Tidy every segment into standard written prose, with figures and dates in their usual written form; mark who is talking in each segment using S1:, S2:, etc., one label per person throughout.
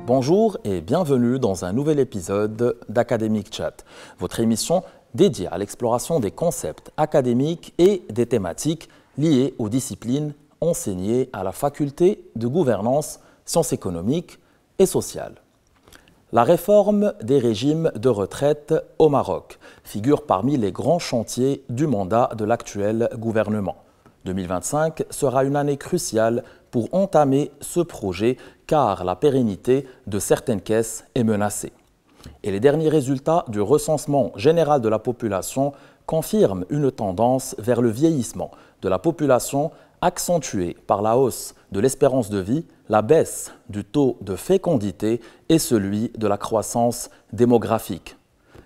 S1: Bonjour et bienvenue dans un nouvel épisode d'Academic Chat, votre émission dédiée à l'exploration des concepts académiques et des thématiques liées aux disciplines enseignées à la faculté de gouvernance, sciences économiques et sociales. La réforme des régimes de retraite au Maroc figure parmi les grands chantiers du mandat de l'actuel gouvernement. 2025 sera une année cruciale pour entamer ce projet car la pérennité de certaines caisses est menacée. Et les derniers résultats du recensement général de la population confirment une tendance vers le vieillissement de la population accentuée par la hausse de l'espérance de vie, la baisse du taux de fécondité et celui de la croissance démographique.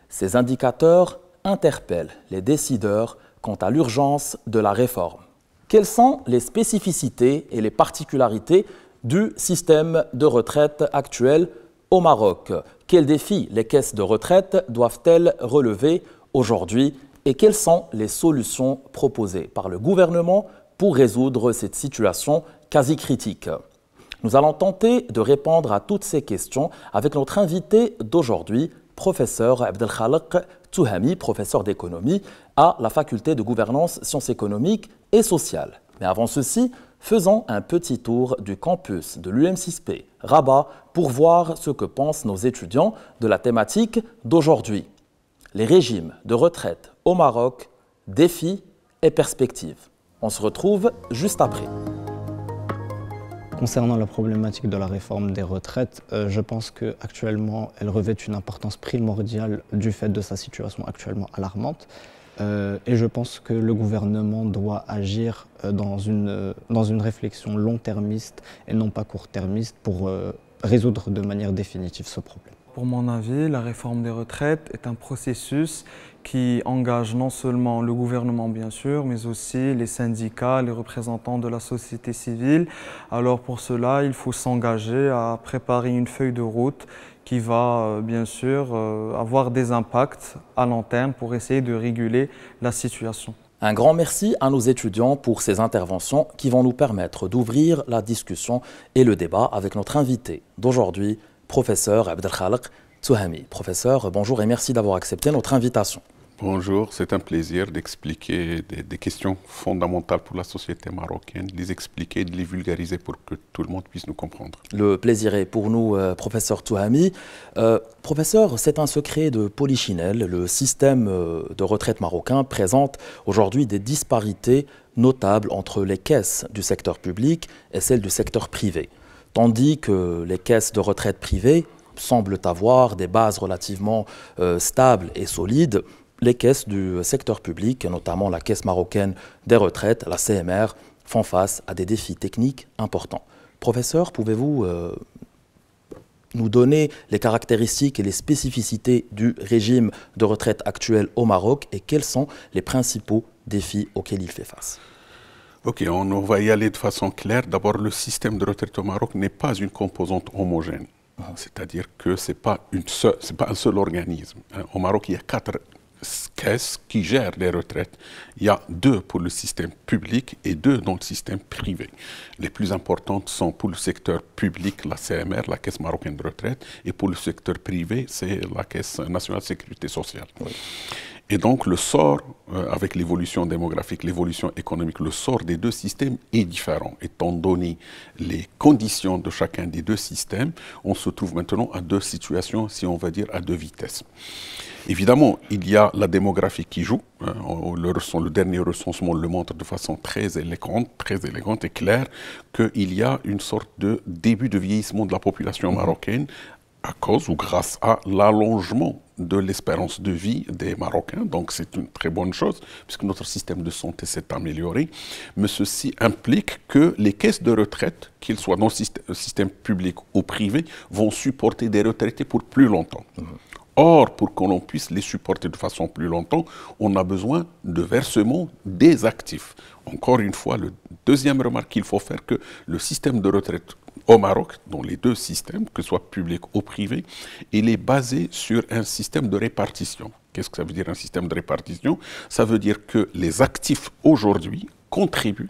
S1: Ces indicateurs interpellent les décideurs quant à l'urgence de la réforme. Quelles sont les spécificités et les particularités du système de retraite actuel au Maroc? Quels défis les caisses de retraite doivent-elles relever aujourd'hui et quelles sont les solutions proposées par le gouvernement pour résoudre cette situation quasi critique? Nous allons tenter de répondre à toutes ces questions avec notre invité d'aujourd'hui, professeur Abdelkhalek Touhami, professeur d'économie à la faculté de gouvernance, sciences économiques et sociales. Mais avant ceci, faisons un petit tour du campus de l'UM6P Rabat pour voir ce que pensent nos étudiants de la thématique d'aujourd'hui. Les régimes de retraite au Maroc, défis et perspectives. On se retrouve juste après.
S2: Concernant la problématique de la réforme des retraites, je pense qu'actuellement, elle revêt une importance primordiale du fait de sa situation actuellement alarmante. Et je pense que le gouvernement doit agir dans une réflexion long-termiste et non pas court-termiste pour résoudre de manière définitive ce problème.
S3: Pour mon avis, la réforme des retraites est un processus qui engage non seulement le gouvernement bien sûr, mais aussi les syndicats, les représentants de la société civile. Alors pour cela, il faut s'engager à préparer une feuille de route qui va bien sûr avoir des impacts à long terme pour essayer de réguler la situation.
S1: Un grand merci à nos étudiants pour ces interventions qui vont nous permettre d'ouvrir la discussion et le débat avec notre invité d'aujourd'hui, professeur Abdelkhalek Touhami. Professeur, bonjour et merci d'avoir accepté notre invitation.
S4: Bonjour, c'est un plaisir d'expliquer des questions fondamentales pour la société marocaine, de les expliquer, de les vulgariser pour que tout le monde puisse nous comprendre.
S1: Le plaisir est pour nous, professeur Touhami. Professeur, c'est un secret de polichinelle. Le système de retraite marocain présente aujourd'hui des disparités notables entre les caisses du secteur public et celles du secteur privé. Tandis que les caisses de retraite privées semblent avoir des bases relativement stables et solides, les caisses du secteur public, notamment la Caisse marocaine des retraites, la CMR, font face à des défis techniques importants. Professeur, pouvez-vous nous donner les caractéristiques et les spécificités du régime de retraite actuel au Maroc et quels sont les principaux défis auxquels il fait face?
S4: Ok, on va y aller de façon claire. D'abord, le système de retraite au Maroc n'est pas une composante homogène. C'est-à-dire que ce n'est pas un seul organisme. Au Maroc, il y a 4 caisses qui gèrent les retraites. Il y a 2 pour le système public et 2 dans le système privé. Les plus importantes sont pour le secteur public, la CMR, la Caisse marocaine de retraite, et pour le secteur privé, c'est la Caisse nationale de sécurité sociale. Oui. Et donc le sort, avec l'évolution démographique, l'évolution économique, le sort des 2 systèmes est différent. Étant donné les conditions de chacun des 2 systèmes, on se trouve maintenant à 2 situations, si on va dire à 2 vitesses. Évidemment, il y a la démographie qui joue. Le dernier recensement le montre de façon très élégante et claire qu'il y a une sorte de début de vieillissement de la population marocaine à cause ou grâce à l'allongement de l'espérance de vie des Marocains. Donc c'est une très bonne chose puisque notre système de santé s'est amélioré. Mais ceci implique que les caisses de retraite, qu'ils soient dans le système public ou privé, vont supporter des retraités pour plus longtemps. Or, pour que l'on puisse les supporter de façon plus longtemps, on a besoin de versements des actifs. Encore une fois, la deuxième remarque qu'il faut faire, que le système de retraite au Maroc, dans les deux systèmes, que ce soit public ou privé, il est basé sur un système de répartition. Qu'est-ce que ça veut dire un système de répartition? Ça veut dire que les actifs aujourd'hui contribuent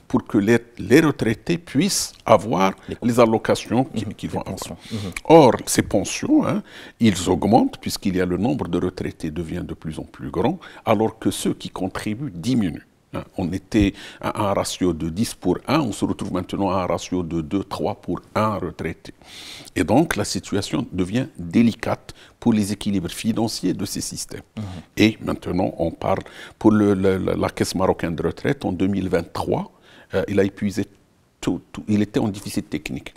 S4: pour que les retraités puissent avoir les allocations qu'ils vont avoir. Or, ces pensions, ils augmentent puisqu'il y a le nombre de retraités devient de plus en plus grand, alors que ceux qui contribuent diminuent. On était à un ratio de 10 pour 1, on se retrouve maintenant à un ratio de 2, 3 pour 1 retraité. Et donc, la situation devient délicate pour les équilibres financiers de ces systèmes. Et maintenant, on parle pour la Caisse marocaine de retraite, en 2023, il a épuisé tout, il était en déficit technique.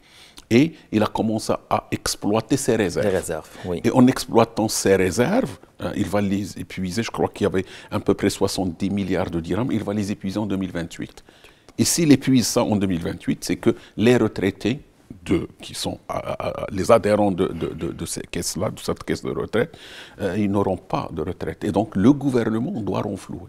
S4: Et il a commencé à exploiter ses réserves.
S1: Les réserves, oui.
S4: Et en exploitant ses réserves, il va les épuiser. Je crois qu'il y avait à peu près 70 milliards de dirhams. Il va les épuiser en 2028. Et s'il épuise ça en 2028, c'est que les retraités, qui sont les adhérents de ces caisses-là, de cette caisse de retraite, ils n'auront pas de retraite. Et donc, le gouvernement doit renflouer.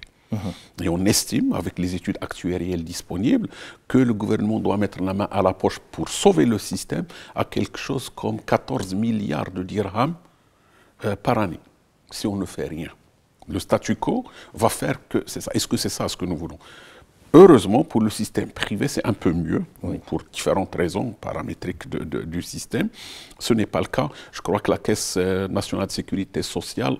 S4: Et on estime, avec les études actuarielles disponibles, que le gouvernement doit mettre la main à la poche pour sauver le système à quelque chose comme 14 milliards de dirhams par année, si on ne fait rien. Le statu quo va faire que c'est ça. Est-ce que c'est ça ce que nous voulons? Heureusement, pour le système privé, c'est un peu mieux, pour différentes raisons paramétriques du système. Ce n'est pas le cas. Je crois que la Caisse nationale de sécurité sociale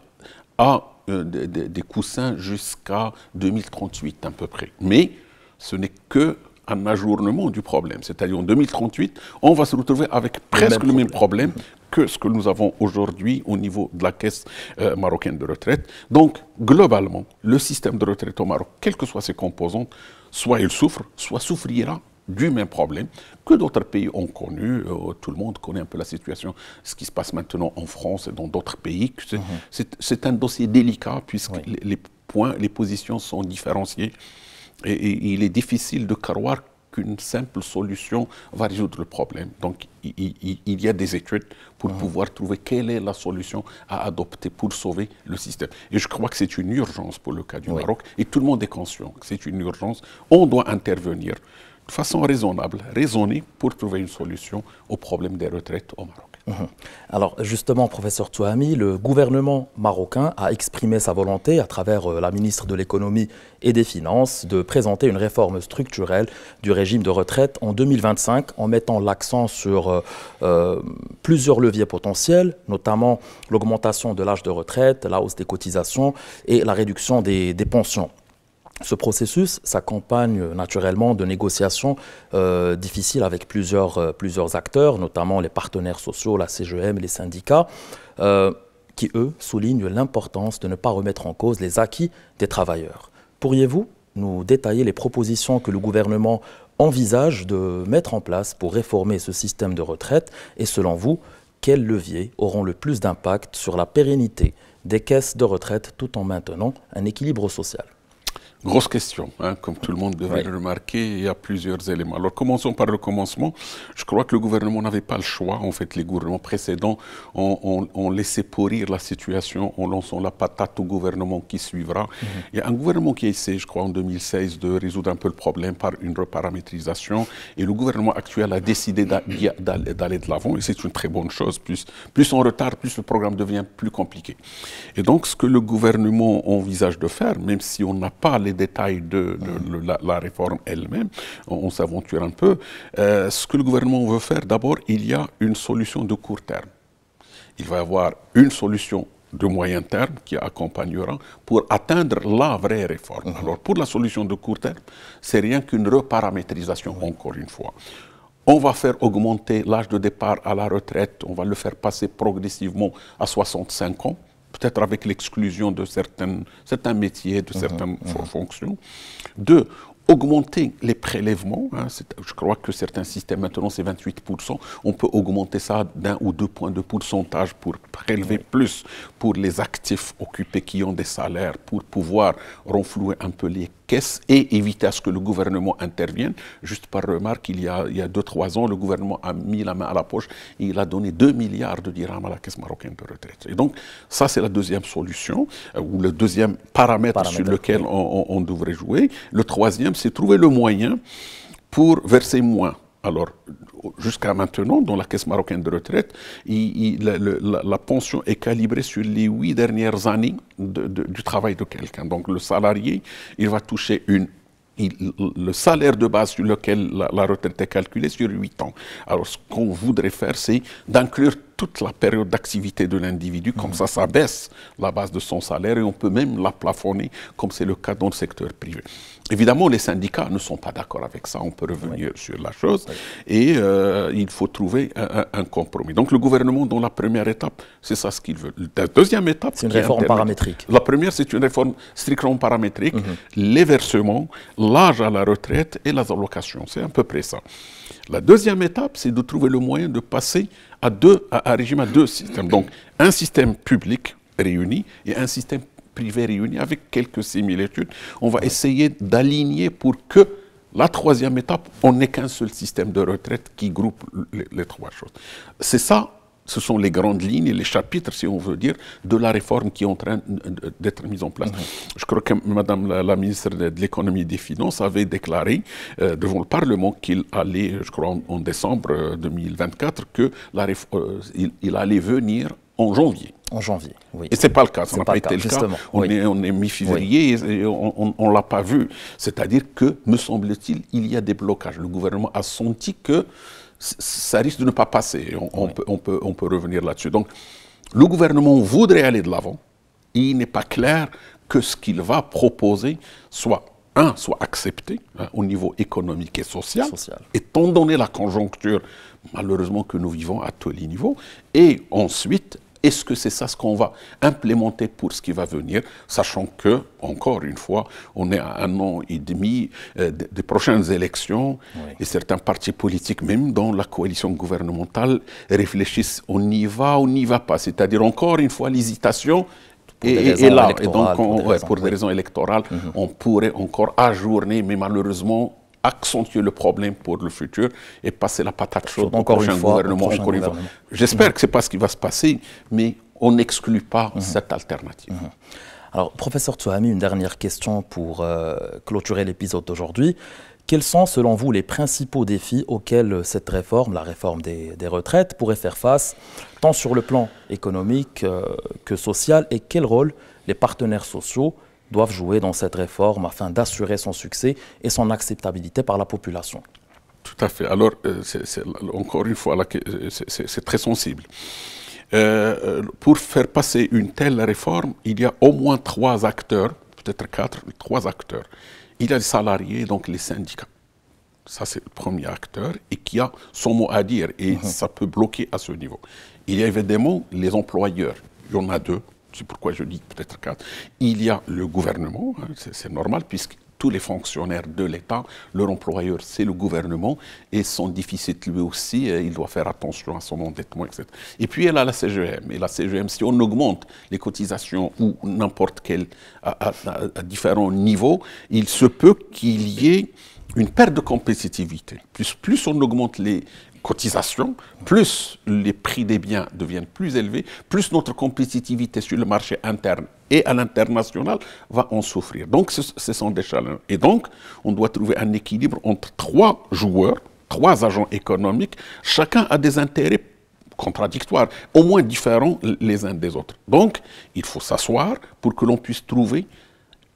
S4: a des coussins jusqu'à 2038 à peu près. Mais ce n'est qu'un ajournement du problème. C'est-à-dire en 2038, on va se retrouver avec presque le même problème que ce que nous avons aujourd'hui au niveau de la Caisse marocaine de retraite. Donc, globalement, le système de retraite au Maroc, quelles que soient ses composantes, soit il souffre, soit souffrira du même problème que d'autres pays ont connu. Tout le monde connaît un peu la situation, ce qui se passe maintenant en France et dans d'autres pays. C'est un dossier délicat puisque les positions sont différenciées et il est difficile de croire qu'une simple solution va résoudre le problème. Donc il y a des études pour pouvoir trouver quelle est la solution à adopter pour sauver le système. Et je crois que c'est une urgence pour le cas du Maroc et tout le monde est conscient que c'est une urgence. On doit intervenir de façon raisonnable, raisonnée, pour trouver une solution au problème des retraites au Maroc.
S1: Alors justement, professeur Touhami, le gouvernement marocain a exprimé sa volonté à travers la ministre de l'économie et des finances de présenter une réforme structurelle du régime de retraite en 2025 en mettant l'accent sur plusieurs leviers potentiels, notamment l'augmentation de l'âge de retraite, la hausse des cotisations et la réduction des pensions. Ce processus s'accompagne naturellement de négociations difficiles avec plusieurs acteurs, notamment les partenaires sociaux, la CGM et les syndicats, qui, eux, soulignent l'importance de ne pas remettre en cause les acquis des travailleurs. Pourriez-vous nous détailler les propositions que le gouvernement envisage de mettre en place pour réformer ce système de retraite et, selon vous, quels leviers auront le plus d'impact sur la pérennité des caisses de retraite tout en maintenant un équilibre social?
S4: Grosse question, comme tout le monde devrait le remarquer, il y a plusieurs éléments. Alors commençons par le commencement. Je crois que le gouvernement n'avait pas le choix. En fait, les gouvernements précédents ont laissé pourrir la situation en lançant la patate au gouvernement qui suivra. Il y a un gouvernement qui a essayé, je crois, en 2016 de résoudre un peu le problème par une reparamétrisation. Et le gouvernement actuel a décidé d'aller de l'avant. Et c'est une très bonne chose. Plus on retarde, plus le programme devient plus compliqué. Et donc, ce que le gouvernement envisage de faire, même si on n'a pas les détails de la réforme elle-même, on s'aventure un peu. Ce que le gouvernement veut faire, d'abord, il y a une solution de court terme. Il va y avoir une solution de moyen terme qui accompagnera pour atteindre la vraie réforme. Alors, pour la solution de court terme, c'est rien qu'une reparamétrisation, encore une fois. On va faire augmenter l'âge de départ à la retraite, on va le faire passer progressivement à 65 ans. Peut-être avec l'exclusion de certains métiers, de certaines fonctions. Deux, augmenter les prélèvements. Je crois que certains systèmes, maintenant, c'est 28%. On peut augmenter ça d'1 ou 2 points de pourcentage pour prélever plus pour les actifs occupés qui ont des salaires, pour pouvoir renflouer un peu les caisses et éviter à ce que le gouvernement intervienne. Juste par remarque, il y a 2-3 ans, le gouvernement a mis la main à la poche et il a donné 2 milliards de dirhams à la Caisse marocaine de retraite. Et donc, ça, c'est la deuxième solution, ou le deuxième paramètre sur lequel on devrait jouer. Le troisième, c'est trouver le moyen pour verser moins. Alors, jusqu'à maintenant, dans la caisse marocaine de retraite, la pension est calibrée sur les 8 dernières années du travail de quelqu'un. Donc le salarié, il va toucher le salaire de base sur lequel la retraite est calculée sur 8 ans. Alors ce qu'on voudrait faire, c'est d'inclure toute la période d'activité de l'individu, comme ça baisse la base de son salaire et on peut même la plafonner, comme c'est le cas dans le secteur privé. Évidemment, les syndicats ne sont pas d'accord avec ça, on peut revenir sur la chose, et il faut trouver un compromis. Donc le gouvernement, dans la première étape, c'est ça ce qu'il veut. La deuxième étape,
S1: c'est une réforme paramétrique.
S4: La première, c'est une réforme strictement paramétrique, les versements, l'âge à la retraite et les allocations, c'est à peu près ça. La deuxième étape, c'est de trouver le moyen de passer à un régime à 2 systèmes. Donc, un système public réuni et un système privé réuni avec quelques similitudes. On va essayer d'aligner pour que la troisième étape, on n'ait qu'un seul système de retraite qui groupe les 3 choses. C'est ça. Ce sont les grandes lignes, les chapitres, si on veut dire, de la réforme qui est en train d'être mise en place. Je crois que Madame la ministre de l'Économie et des Finances avait déclaré devant le Parlement qu'il allait, je crois en décembre 2024, qu'il allait venir en janvier.
S1: En janvier, oui.
S4: Et ce n'est pas le cas, ça n'a pas été le cas. On est mi-février et on ne l'a pas vu. C'est-à-dire que, me semble-t-il, il y a des blocages. Le gouvernement a senti que ça risque de ne pas passer. On peut revenir là-dessus. Donc, le gouvernement voudrait aller de l'avant. Il n'est pas clair que ce qu'il va proposer soit accepté au niveau économique et social, étant donné la conjoncture, malheureusement, que nous vivons à tous les niveaux. Et ensuite, est-ce que c'est ça ce qu'on va implémenter pour ce qui va venir, sachant que, encore une fois, on est à 1 an et demi des prochaines élections et certains partis politiques, même dans la coalition gouvernementale, réfléchissent on y va pas. C'est-à-dire, encore une fois, l'hésitation est là. Et donc, pour des raisons électorales, on pourrait encore ajourner, mais malheureusement, accentuer le problème pour le futur et passer la patate chaude au prochain gouvernement. J'espère que ce n'est pas ce qui va se passer, mais on n'exclut pas cette alternative.
S1: Alors, professeur Touhami, une dernière question pour clôturer l'épisode d'aujourd'hui. Quels sont, selon vous, les principaux défis auxquels cette réforme, la réforme des retraites, pourrait faire face, tant sur le plan économique que social, et quel rôle les partenaires sociaux doivent jouer dans cette réforme afin d'assurer son succès et son acceptabilité par la population?
S4: Tout à fait. Alors, encore une fois, c'est très sensible. Pour faire passer une telle réforme, il y a au moins 3 acteurs, peut-être 4, 3 acteurs. Il y a les salariés, donc les syndicats. Ça, c'est le premier acteur et qui a son mot à dire et ça peut bloquer à ce niveau. Il y a évidemment les employeurs. Il y en a 2. C'est pourquoi je dis peut-être 4. Il y a le gouvernement, c'est normal, puisque tous les fonctionnaires de l'État, leur employeur, c'est le gouvernement, et son déficit, lui aussi, il doit faire attention à son endettement, etc. Et puis, il y a la CGM. Et la CGM, si on augmente les cotisations ou n'importe quel, à différents niveaux, il se peut qu'il y ait une perte de compétitivité. Plus on augmente les cotisations, plus les prix des biens deviennent plus élevés, plus notre compétitivité sur le marché interne et à l'international va en souffrir. Donc, ce sont des challenges. Et donc, on doit trouver un équilibre entre 3 joueurs, 3 agents économiques. Chacun a des intérêts contradictoires, au moins différents les uns des autres. Donc, il faut s'asseoir pour que l'on puisse trouver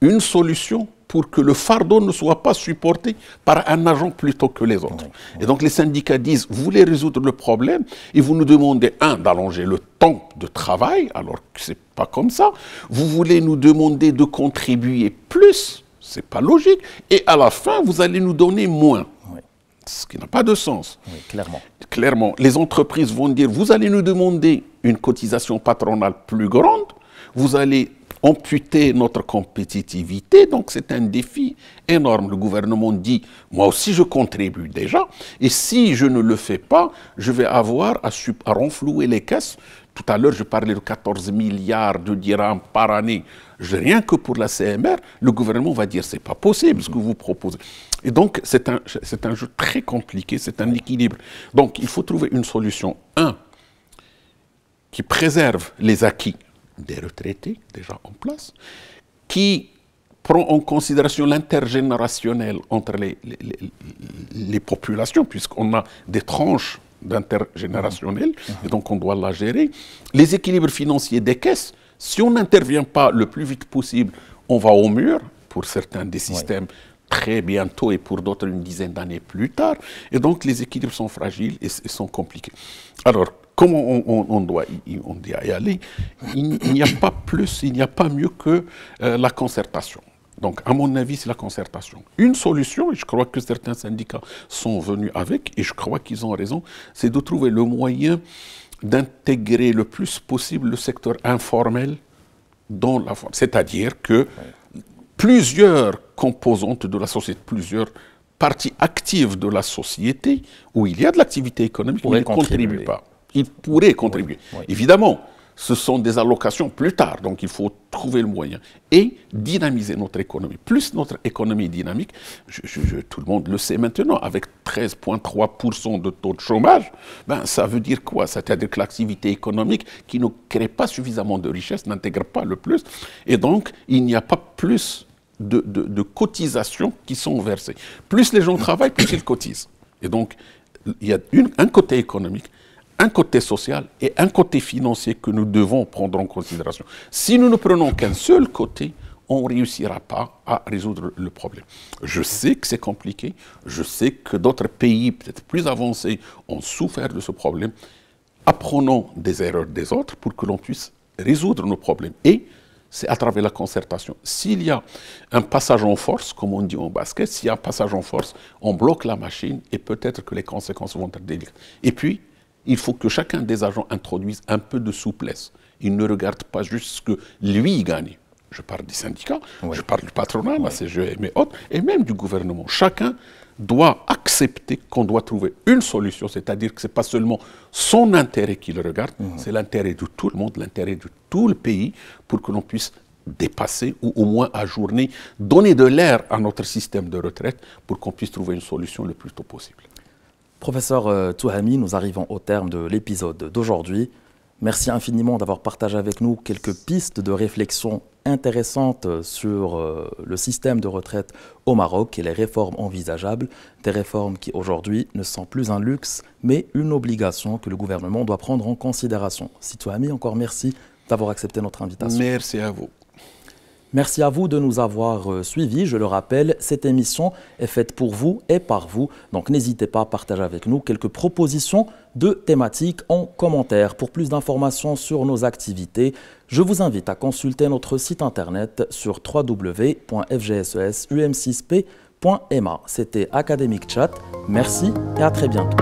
S4: une solution pour que le fardeau ne soit pas supporté par un agent plutôt que les autres. Et donc les syndicats disent, vous voulez résoudre le problème et vous nous demandez, d'allonger le temps de travail, alors que ce n'est pas comme ça. Vous voulez nous demander de contribuer plus, ce n'est pas logique. Et à la fin, vous allez nous donner moins. Ce qui n'a pas de sens.
S1: Oui, clairement.
S4: Clairement, les entreprises vont dire, vous allez nous demander une cotisation patronale plus grande, vous allez amputer notre compétitivité, donc c'est un défi énorme. Le gouvernement dit, moi aussi je contribue déjà, et si je ne le fais pas, je vais avoir à renflouer les caisses. Tout à l'heure, je parlais de 14 milliards de dirhams par année. Rien que pour la CMR, le gouvernement va dire, c'est pas possible ce que vous proposez. Et donc, c'est un jeu très compliqué, c'est un équilibre. Donc, il faut trouver une solution, qui préserve les acquis des retraités déjà en place, qui prend en considération l'intergénérationnel entre les populations, puisqu'on a des tranches d'intergénérationnel, et donc on doit la gérer. Les équilibres financiers des caisses, si on n'intervient pas le plus vite possible, on va au mur, pour certains des systèmes très bientôt et pour d'autres une dizaine d'années plus tard. Et donc les équilibres sont fragiles et sont compliqués. Alors, comment on doit y aller? Il n'y a pas plus, il n'y a pas mieux que la concertation. Donc, à mon avis, c'est la concertation. Une solution, et je crois que certains syndicats sont venus avec, et je crois qu'ils ont raison, c'est de trouver le moyen d'intégrer le plus possible le secteur informel dans la forme. C'est-à-dire que plusieurs composantes de la société, plusieurs parties actives de la société, où il y a de l'activité économique, ils ne contribuent pas. Ils pourraient contribuer. Oui. Évidemment, ce sont des allocations plus tard, donc il faut trouver le moyen et dynamiser notre économie. Plus notre économie est dynamique, tout le monde le sait maintenant, avec 13,3% de taux de chômage, ben, ça veut dire quoi? C'est-à-dire que l'activité économique qui ne crée pas suffisamment de richesse, n'intègre pas le plus, et donc il n'y a pas plus de cotisations qui sont versées. Plus les gens travaillent, plus ils cotisent. Et donc, il y a un côté économique, un côté social et un côté financier que nous devons prendre en considération. Si nous ne prenons qu'un seul côté, on ne réussira pas à résoudre le problème. Je sais que c'est compliqué, je sais que d'autres pays peut-être plus avancés ont souffert de ce problème. Apprenons des erreurs des autres pour que l'on puisse résoudre nos problèmes. Et c'est à travers la concertation. S'il y a un passage en force, comme on dit en basket, s'il y a un passage en force, on bloque la machine et peut-être que les conséquences vont être délicates. Et puis, il faut que chacun des agents introduise un peu de souplesse. Il ne regarde pas juste ce que lui gagne. Je parle des syndicats, je parle du patronat, la CGM et autres, et même du gouvernement. Chacun doit accepter qu'on doit trouver une solution, c'est-à-dire que ce n'est pas seulement son intérêt qui le regarde, c'est l'intérêt de tout le monde, l'intérêt de tout le pays, pour que l'on puisse dépasser ou au moins ajourner, donner de l'air à notre système de retraite pour qu'on puisse trouver une solution le plus tôt possible.
S1: Professeur Touhami, nous arrivons au terme de l'épisode d'aujourd'hui. Merci infiniment d'avoir partagé avec nous quelques pistes de réflexion intéressantes sur le système de retraite au Maroc et les réformes envisageables, des réformes qui aujourd'hui ne sont plus un luxe, mais une obligation que le gouvernement doit prendre en considération. Si Touhami, encore merci d'avoir accepté notre invitation.
S4: Merci à vous.
S1: Merci à vous de nous avoir suivis. Je le rappelle, cette émission est faite pour vous et par vous. Donc n'hésitez pas à partager avec nous quelques propositions de thématiques en commentaire. Pour plus d'informations sur nos activités, je vous invite à consulter notre site internet sur www.fgses-um6p.ma. C'était Academic Chat. Merci et à très bientôt.